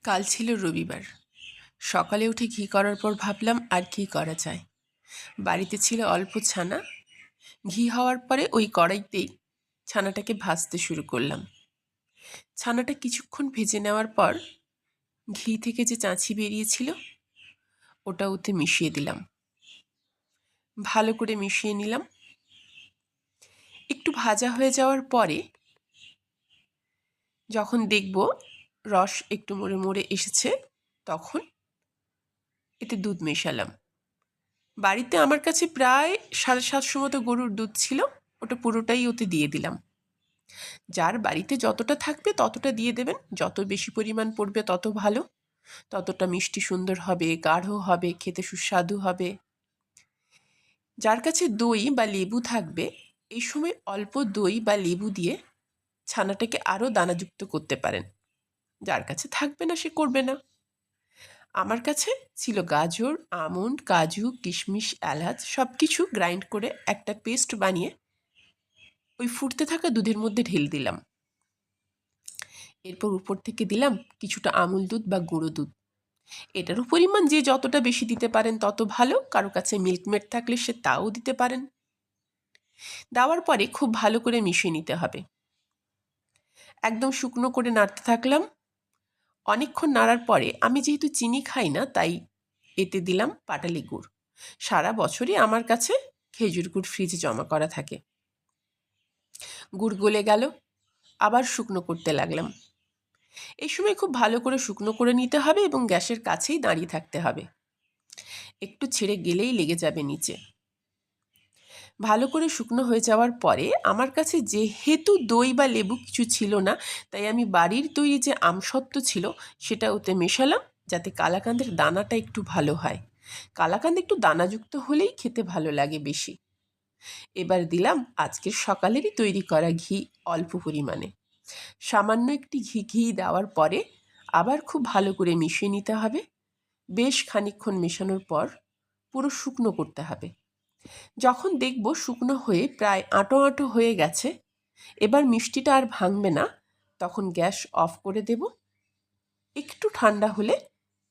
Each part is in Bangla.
কাল ছিল রবিবার। সকালে উঠে ঘি করার পর ভাবলাম আর কী করা যায়। বাড়িতে ছিল অল্প ছানা। ঘি হওয়ার পরে ওই কড়াইতেই ছানাটাকে ভাজতে শুরু করলাম। ছানাটা কিছুক্ষণ ভেজে নেওয়ার পর ঘি থেকে যে চাঁছি বেরিয়েছিল ওটা ওতে মিশিয়ে দিলাম। ভালো করে মিশিয়ে নিলাম। একটু ভাজা হয়ে যাওয়ার পরে যখন দেখব রস একটু মরে মরে এসেছে, তখন এতে দুধ মেশালাম। বাড়িতে আমার কাছে প্রায় 750 মতো গরুর দুধ ছিল, ওটা পুরোটাই ওতে দিয়ে দিলাম। যার বাড়িতে যতটা থাকবে ততটা দিয়ে দেবেন, যত বেশি পরিমাণ পড়বে তত ভালো, ততটা মিষ্টি সুন্দর হবে, গাঢ় হবে, খেতে সুস্বাদু হবে। যার কাছে দই বা লেবু থাকবে, এই সময় অল্প দই বা লেবু দিয়ে ছানাটাকে আরও দানাযুক্ত করতে পারেন। যার কাছে থাকবে না সে করবে না। আমার কাছে ছিল গাজর, আমন্ড, কাজু, কিশমিশ, এলাচ সব কিছু গ্রাইন্ড করে একটা পেস্ট বানিয়ে ওই ফুটতে থাকা দুধের মধ্যে ঢেলে দিলাম। এরপর উপর থেকে দিলাম কিছুটা আমুল দুধ বা গুঁড়ো দুধ। এটারও পরিমাণ যে যতটা বেশি দিতে পারেন তত ভালো, কারো কাছে মিল্কমেড থাকলে সে তাও দিতে পারেন। দেওয়ার পরে খুব ভালো করে মিশিয়ে নিতে হবে। একদম শুকনো করে নাড়তে থাকলাম। অনেকক্ষণ নাড়ার পরে আমি যেহেতু চিনি খাই না, তাই এতে দিলাম পাটালি গুড়। সারা বছরই আমার কাছে খেজুর গুড় ফ্রিজে জমা করা থাকে। গুড় গলে গেল, আবার শুকনো করতে লাগলাম। এই সময় খুব ভালো করে শুকনো করে নিতে হবে এবং গ্যাসের কাছেই দাঁড়িয়ে থাকতে হবে। একটু ছেড়ে গেলেই লেগে যাবে নিচে। ভালো করে শুকনো হয়ে যাওয়ার পরে আমার কাছে যেহেতু দই বা লেবু কিছু ছিল না, তাই আমি বাড়ির তৈরি যে আমসত্ত্ব ছিল সেটা ওতে মেশালাম, যাতে কালাকাঁদের দানাটা একটু ভালো হয়। কালাকাঁদ একটু দানাযুক্ত হলেই খেতে ভালো লাগে বেশি। এবার দিলাম আজকের সকালেরই তৈরি করা ঘি অল্প পরিমাণে। সামান্য একটি ঘি দেওয়ার পরে আবার খুব ভালো করে মিশিয়ে নিতে হবে। বেশ খানিকক্ষণ মেশানোর পর পুরো শুকনো করতে হবে। যখন দেখব শুকনো হয়ে প্রায় আঁটো আঁটো হয়ে গেছে, এবার মিষ্টিটা আর ভাঙবে না, তখন গ্যাস অফ করে দেব। একটু ঠান্ডা হলে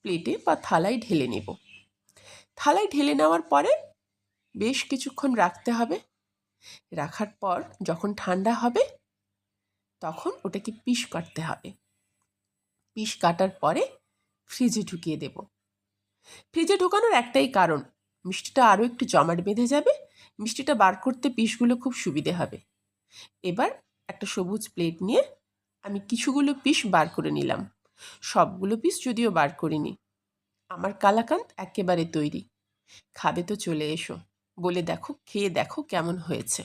প্লেটে বা থালায় ঢেলে নেব। থালায় ঢেলে নেওয়ার পরে বেশ কিছুক্ষণ রাখতে হবে। রাখার পর যখন ঠান্ডা হবে তখন ওটাকে পিস কাটতে হবে। পিস কাটার পরে ফ্রিজে ঢুকিয়ে দেব। ফ্রিজে ঢোকানোর একটাই কারণ, মিষ্টিটা আরও একটু জমাট বেঁধে যাবে, মিষ্টিটা বার করতে পিসগুলো খুব সুবিধে হবে। এবার একটা সবুজ প্লেট নিয়ে আমি কিছুগুলো পিস বার করে নিলাম। সবগুলো পিস যদিও বার করিনি। আমার কালাকাঁদ একেবারে তৈরি। খাবে তো চলে এসো, বলে দেখো, খেয়ে দেখো কেমন হয়েছে।